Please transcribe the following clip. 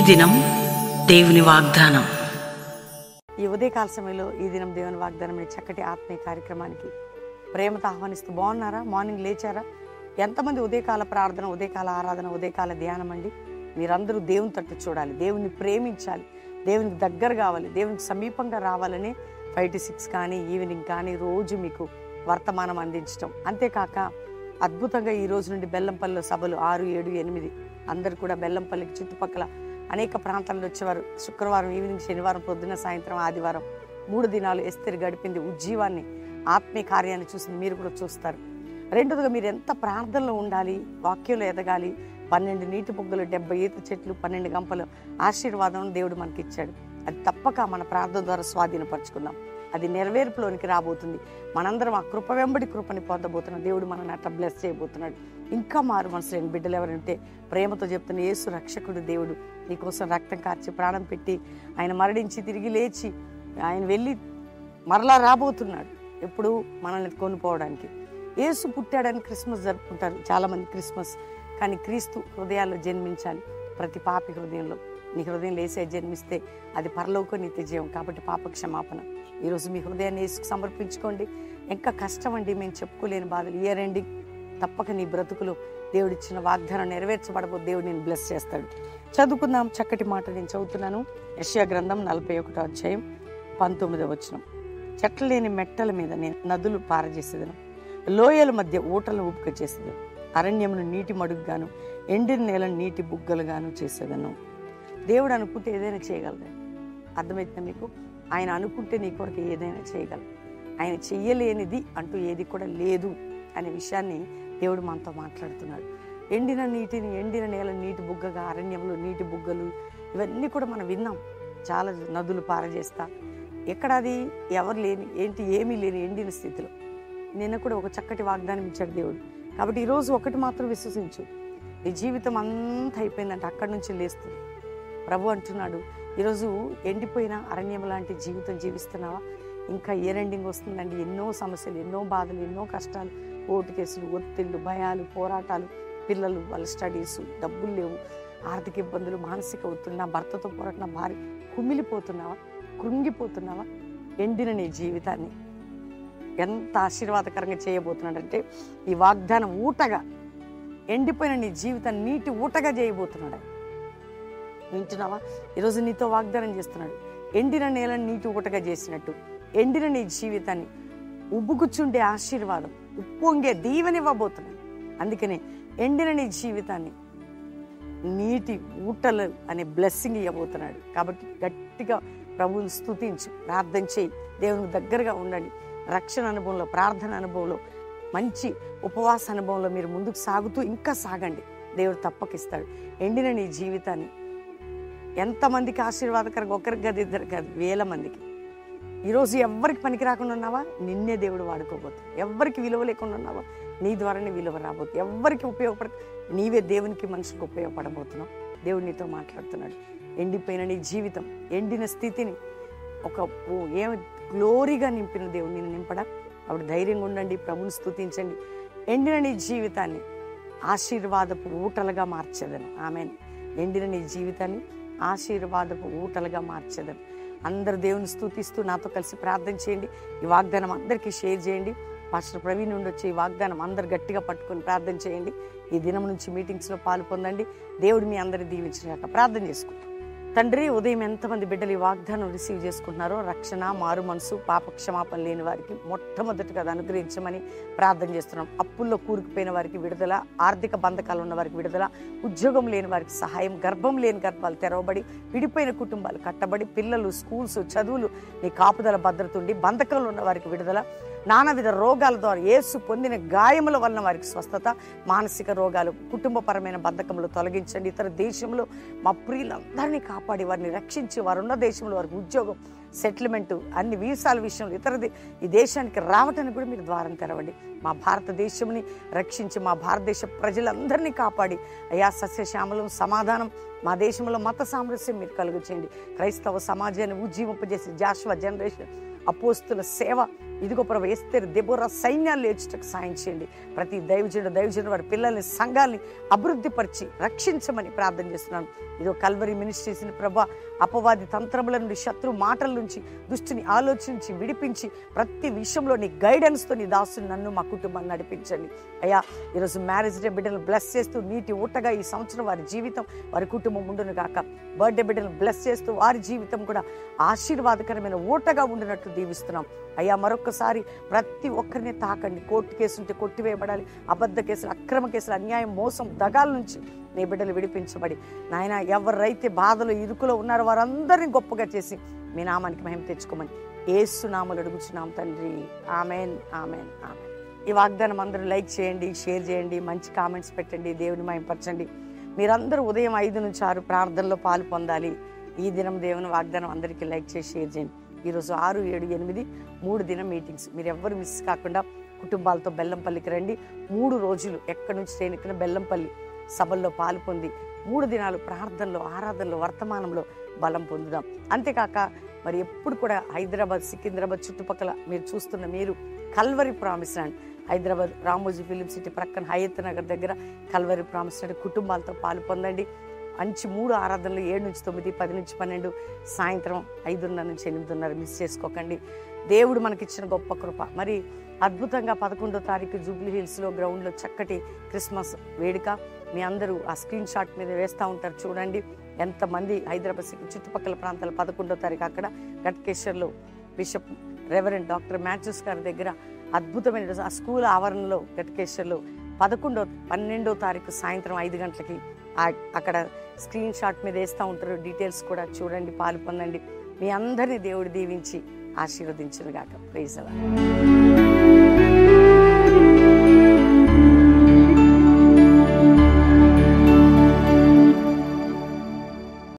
దినం దేవుని వాగ్దానం. ఈ ఉదయకాల సమయంలో ఈ దినం దేవుని వాగ్దానం అనే చక్కటి ఆత్మీయ కార్యక్రమానికి ప్రేమతో ఆహ్వానిస్తూ బాగున్నారా? మార్నింగ్ లేచారా? ఎంతమంది ఉదయకాల ప్రార్థన, ఉదయకాల ఆరాధన, ఉదయకాల ధ్యానం అండి? మీరందరూ దేవుని తట్టు చూడాలి, దేవుని ప్రేమించాలి, దేవునికి దగ్గర కావాలి, దేవునికి సమీపంగా రావాలని 5 to 6 కానీ ఈవినింగ్ కానీ రోజు మీకు వర్తమానం అందించడం. అంతేకాక అద్భుతంగా ఈ రోజు నుండి బెల్లంపల్లిలో సభలు 6, 7, 8 అందరు కూడా బెల్లంపల్లికి చుట్టుపక్కల అనేక ప్రాంతాల్లో వచ్చేవారు. శుక్రవారం ఈవినింగ్, శనివారం పొద్దున, సాయంత్రం, ఆదివారం 3 దినాలు ఎస్తేరు గడిపింది. ఉజ్జీవాన్ని, ఆత్మీయ కార్యాన్ని చూసింది. మీరు కూడా చూస్తారు. రెండోదిగా మీరు ఎంత ప్రార్థనలో ఉండాలి, వాక్యంలో ఎదగాలి. 12 నీటి బుగ్గలు, 70 ఈత చెట్లు, 12 గంపలు ఆశీర్వాదం దేవుడు మనకి ఇచ్చాడు. అది తప్పక మన ప్రార్థన ద్వారా స్వాధీనపరచుకుందాం. అది నెరవేర్పులోనికి రాబోతుంది. మనందరం ఆ కృప వెంబడి కృపని పొందబోతున్నాం. దేవుడు మనల్ని అట్లా బ్లెస్ చేయబోతున్నాడు. ఇంకా మారు మనసు లేని బిడ్డలు ఎవరంటే ప్రేమతో చెప్తున్న యేసు రక్షకుడు దేవుడు నీకోసం రక్తం కార్చి ప్రాణం పెట్టి ఆయన మరణించి తిరిగి లేచి ఆయన వెళ్ళి మరలా రాబోతున్నాడు. ఎప్పుడు మనల్ని కొనుక్కోవడానికి. యేసు పుట్టాడని క్రిస్మస్ జరుపుకుంటారు చాలామంది క్రిస్మస్. కానీ క్రీస్తు హృదయాల్లో జన్మించాలి. ప్రతి పాపి హృదయంలో. నీ హృదయంలో యేసే జన్మిస్తే అది పరలోక నిత్య జీవం. కాబట్టి పాప క్షమాపణ. ఈరోజు మీ హృదయాన్ని యేసుకు సమర్పించుకోండి. ఇంకా కష్టం అండి, మేము చెప్పుకోలేని బాధలు. ఇయర్ ఎండింగ్ తప్పక నీ బ్రతుకులు దేవుడిచ్చిన వాగ్దానం నెరవేర్చబడబోదు. దేవుడు నేను బ్లెస్ చేస్తాడు. చదువుకుందాం. చక్కటి మాట నేను చదువుతున్నాను. యెషయా గ్రంథం 41వ అధ్యాయం 19వ వచనం. చెట్ల లేని మెట్టల మీద నేను నదులు పారజేసేదను, లోయల మధ్య ఊటలను ఉప్పుక చేసేదను, అరణ్యమును నీటి మడుగుగాను, ఎండిన నేలను నీటి బుగ్గలుగాను చేసేదను. దేవుడు అనుకుంటే ఏదైనా చేయగలరు. అర్థమవుతుందా మీకు? ఆయన అనుకుంటే నీ కొరకు ఏదైనా చేయగలరు. ఆయన చెయ్యలేనిది అంటూ ఏది కూడా లేదు అనే విషయాన్ని దేవుడు మనతో మాట్లాడుతున్నాడు. ఎండిన నీటిని, ఎండిన నేల నీటి బుగ్గగా, అరణ్యంలో నీటి బుగ్గలు, ఇవన్నీ కూడా మనం విన్నాం. చాలా నదులు పారజేస్తా. ఎక్కడ అది? ఎవరు లేని, ఏంటి, ఏమీ లేని ఎండిన స్థితిలో. నిన్న కూడా ఒక చక్కటి వాగ్దానం ఇచ్చాడు దేవుడు. కాబట్టి ఈరోజు ఒకటి మాత్రం విశ్వసించు, నీ జీవితం అంతా అయిపోయిందంటే అక్కడి నుంచి లేస్తుంది. ప్రభు అంటున్నాడు, ఈరోజు ఎండిపోయిన అరణ్యం లాంటి జీవితం జీవిస్తున్నావా? ఇంకా ఇయర్ ఎండింగ్ వస్తుందండి. ఎన్నో సమస్యలు, ఎన్నో బాధలు, ఎన్నో కష్టాలు, కోర్టు కేసులు, ఒత్తిళ్ళు, భయాలు, పోరాటాలు, పిల్లలు, వాళ్ళ స్టడీస్, డబ్బులు లేవు, ఆర్థిక ఇబ్బందులు, మానసిక ఒత్తిడి, నా భర్తతో పోరాటం, నా భార్య, కుమిలిపోతున్నావా? కృంగిపోతున్నావా? ఎండిన నీ జీవితాన్ని ఎంత ఆశీర్వాదకరంగా చేయబోతున్నాడంటే ఈ వాగ్దానం ఊటగా, ఎండిపోయిన నీ జీవితాన్ని నీటి ఊటగా చేయబోతున్నాడు. వింటున్నావా? ఈరోజు నీతో వాగ్దానం చేస్తున్నాడు. ఎండిన నేలను నీటి ఊటగా చేసినట్టు ఎండిన నీ జీవితాన్ని ఉబ్బుకుచుండే ఆశీర్వాదం, ఉప్పొంగే దీవెనివ్వబోతున్నాడు. అందుకనే ఎండిన నీ జీవితాన్ని నీటి ఊటలు అనే బ్లెస్సింగ్ ఇవ్వబోతున్నాడు. కాబట్టి గట్టిగా ప్రభువుని స్తుతించు, ప్రార్థన చేయి, దేవునికి దగ్గరగా ఉండండి. రక్షణ అనుభవంలో, ప్రార్థన అనుభవంలో, మంచి ఉపవాస అనుభవంలో మీరు ముందుకు సాగుతూ ఇంకా సాగండి. దేవుడు తప్పకిస్తాడు. ఎండిన నీ జీవితాన్ని ఎంతమందికి ఆశీర్వాదకరంగా, ఒకరికి కాదు, ఇద్దరు కాదు, వేల మందికి. ఈరోజు ఎవరికి పనికి రాకుండా ఉన్నావా? నిన్నే దేవుడు వాడుకోబోతుంది. ఎవరికి విలువ లేకుండా ఉన్నావా? నీ ద్వారానే విలువ రాబోతుంది. ఎవరికి ఉపయోగపడ, నీవే దేవునికి, మనుషులకు ఉపయోగపడబోతున్నావు. దేవుడు నీతో మాట్లాడుతున్నాడు. ఎండిపోయిన నీ జీవితం, ఎండిన స్థితిని ఒక ఏమి గ్లోరీగా నింపిన దేవుడు నేను నింపడా? అప్పుడు ధైర్యంగా ఉండండి, ప్రభుని స్తుతించండి. ఎండిన నీ జీవితాన్ని ఆశీర్వాదపు ఊటలుగా మార్చేదను. ఆమెన్. ఎండిన నీ జీవితాన్ని ఆశీర్వాదపు ఊటలుగా మార్చేదను. అందరు దేవుని స్తుతిస్తూ నాతో కలిసి ప్రార్థన చేయండి. ఈ వాగ్దానం అందరికీ షేర్ చేయండి. పాస్టర్ ప్రవీణ్ నుండి వచ్చే ఈ వాగ్దానం అందరు గట్టిగా పట్టుకొని ప్రార్థన చేయండి. ఈ దినం నుంచి మీటింగ్స్లో పాలు పొందండి. దేవుడు మీ అందరి దీవించినట్టు ప్రార్థన చేసుకుంటాం. తండ్రి, ఉదయం ఎంతమంది బిడ్డలు ఈ వాగ్దానం రిసీవ్ చేసుకుంటున్నారో రక్షణ, మారు మనసు, పాప క్షమాపణ లేని వారికి మొట్టమొదటిగా అది అనుగ్రహించమని ప్రార్థన చేస్తున్నాం. అప్పుల్లో కూరుకుపోయిన వారికి విడుదల, ఆర్థిక బంధకాలు ఉన్న వారికి విడుదల, ఉద్యోగం లేని వారికి సహాయం, గర్భం లేని గర్భాలు తెరవబడి, విడిపోయిన కుటుంబాలు కట్టబడి, పిల్లలు, స్కూల్స్, చదువులు నీ కాపుదల భద్రత ఉండి, బంధకాలు ఉన్న వారికి విడుదల, నానావిధ రోగాల ద్వారా యేసు పొందిన గాయముల వలన వారికి స్వస్థత, మానసిక రోగాలు, కుటుంబపరమైన బంధకములు తొలగించండి. ఇతర దేశంలో మా ప్రియులందరినీ కాపాడి వారిని రక్షించి, వారున్న దేశంలో వారికి ఉద్యోగం, సెటిల్మెంటు, అన్ని వీసాల విషయంలో ఈ దేశానికి రావటానికి కూడా మీరు ద్వారం తెరవండి. మా భారతదేశంని రక్షించి, మా భారతదేశ ప్రజలందరినీ కాపాడి అయా సస్యశ్యామలం, సమాధానం, మా దేశంలో మత సామరస్యం మీరు కలుగు చేయండి. క్రైస్తవ సమాజాన్ని ఉజ్జీవింపజేసి జాషువా జనరేషన్, అపోస్తుల సేవ, ఇదిగో ప్రభు ఎస్తేరు, దెబోరా సైన్యాలు లేచుటకు సాయం చేయండి. ప్రతి దైవజనుడు వారి పిల్లల్ని, సంఘాలని అభివృద్ధి పరిచి రక్షించమని ప్రార్థన చేస్తున్నాను. ఇదో కల్వరి మినిస్ట్రీస్ని ప్రభా అపవాది తంత్రముల నుండి, శత్రు మాటల నుంచి, దుష్టుని ఆలోచించి విడిపించి ప్రతి విషయంలో నీ గైడెన్స్తో నీ దాసుని నన్ను మా కుటుంబాన్ని నడిపించండి అయ్యా. ఈరోజు మ్యారేజ్ డే బిడ్డలను బ్లెస్ చేస్తూ నీటి ఊటగా ఈ సంవత్సరం వారి జీవితం, వారి కుటుంబం ఉండును గాక. బర్త్డే బిడ్డలను బ్లెస్ చేస్తూ వారి జీవితం కూడా ఆశీర్వాదకరమైన ఊటగా ఉండినట్లు దీవిస్తున్నాం అయ్యా. మరొకసారి ప్రతి ఒక్కరిని తాకండి. కోర్టు కేసు ఉంటే కొట్టివేయబడాలి, అబద్ధ కేసులు, అక్రమ కేసులు, అన్యాయం, మోసం, దగాల నుంచి నీ బిడ్డలు విడిపించబడి నాయన ఎవరైతే బాధలో ఇరుకులో ఉన్నారో వారందరినీ గొప్పగా చేసి మీ నామానికి మహిమ తెచ్చుకోమని యేసు నామములో అడుగుచున్నాం తండ్రి. Amen, amen, amen. ఈ వాగ్దానం అందరూ లైక్ చేయండి, షేర్ చేయండి, మంచి కామెంట్స్ పెట్టండి, దేవుని మహిమపరచండి. మీరందరూ ఉదయం 5 నుంచి 6 ప్రార్థనలో పాలు పొందాలి. ఈ దినం దేవుని వాగ్దానం అందరికీ లైక్ చేసి షేర్ చేయండి. ఈరోజు 6, 7, 8 3 దినం మీటింగ్స్. మీరు ఎవ్వరు మిస్ కాకుండా కుటుంబాలతో బెల్లంపల్లికి రండి. 3 రోజులు ఎక్కడి నుంచి చేయనికైనా బెల్లంపల్లి సభల్లో పాలు పొంది 3 దినాలు ప్రార్థనలో, ఆరాధనలో, వర్తమానంలో బలం పొందుదాం. అంతేకాక మరి ఎప్పుడు కూడా హైదరాబాద్, సికింద్రాబాద్ చుట్టుపక్కల మీరు చూస్తున్న మీరు Calvary promise land, Hyderabad Ramoji film city ప్రక్కన హయత్ నగర్ దగ్గర కల్వరి ప్రామిస్ ల్యాండ్ కుటుంబాలతో పాలు పొందండి. మంచి 3 ఆరాధనలు 7 నుంచి 9, 10 నుంచి 12, సాయంత్రం 5:30 నుంచి 8:30 మిస్ చేసుకోకండి. దేవుడు మనకిచ్చిన గొప్ప కృప. మరి అద్భుతంగా 11వ తారీఖు జూబ్లీ హిల్స్లో గ్రౌండ్లో చక్కటి క్రిస్మస్ వేడుక. మీ అందరూ ఆ స్క్రీన్ షాట్ మీద వేస్తూ ఉంటారు, చూడండి ఎంతమంది. హైదరాబాద్ చుట్టుపక్కల ప్రాంతాలు 11వ తారీఖు అక్కడ గట్కేశ్వర్లో బిషప్ రెవరెండ్ డాక్టర్ మ్యాథ్యూస్ గారి దగ్గర అద్భుతమైన ఆ స్కూల్ ఆవరణలో గట్కేశ్వర్లో 12వ తారీఖు సాయంత్రం 5 గంటలకి అక్కడ స్క్రీన్ షాట్ మీద వేస్తూ ఉంటారు. డీటెయిల్స్ కూడా చూడండి, పాలు పొందండి. మీ అందరినీ దేవుడు దీవించి ఆశీర్వదించును గాక. Praise the lord.